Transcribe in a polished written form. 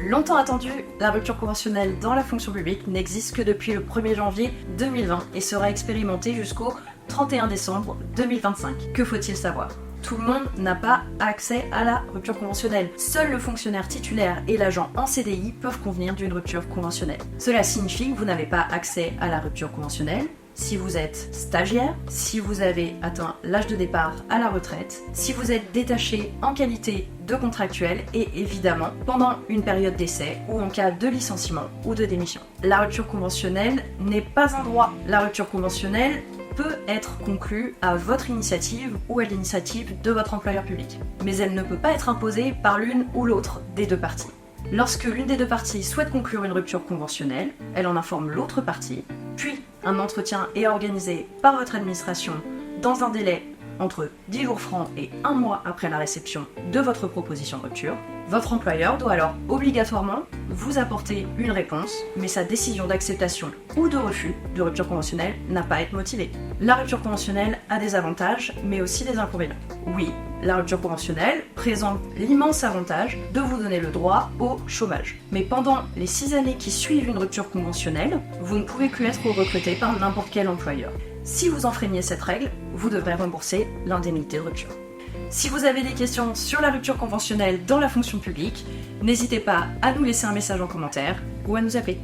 Longtemps attendu, la rupture conventionnelle dans la fonction publique n'existe que depuis le 1er janvier 2020 et sera expérimentée jusqu'au 31 décembre 2025. Que faut-il savoir ? Tout le monde n'a pas accès à la rupture conventionnelle. Seul le fonctionnaire titulaire et l'agent en CDI peuvent convenir d'une rupture conventionnelle. Cela signifie que vous n'avez pas accès à la rupture conventionnelle si vous êtes stagiaire, si vous avez atteint l'âge de départ à la retraite, si vous êtes détaché en qualité de contractuel et évidemment pendant une période d'essai ou en cas de licenciement ou de démission. La rupture conventionnelle n'est pas un droit. La rupture conventionnelle peut être conclue à votre initiative ou à l'initiative de votre employeur public. Mais elle ne peut pas être imposée par l'une ou l'autre des deux parties. Lorsque l'une des deux parties souhaite conclure une rupture conventionnelle, elle en informe l'autre partie, puis un entretien est organisé par votre administration dans un délai entre 10 jours francs et 1 mois après la réception de votre proposition de rupture. Votre employeur doit alors obligatoirement vous apporter une réponse, mais sa décision d'acceptation ou de refus de rupture conventionnelle n'a pas à être motivée. La rupture conventionnelle a des avantages, mais aussi des inconvénients. Oui, la rupture conventionnelle présente l'immense avantage de vous donner le droit au chômage. Mais pendant les 6 années qui suivent une rupture conventionnelle, vous ne pouvez plus être recruté par n'importe quel employeur. Si vous enfreignez cette règle, vous devrez rembourser l'indemnité de rupture. Si vous avez des questions sur la rupture conventionnelle dans la fonction publique, n'hésitez pas à nous laisser un message en commentaire ou à nous appeler.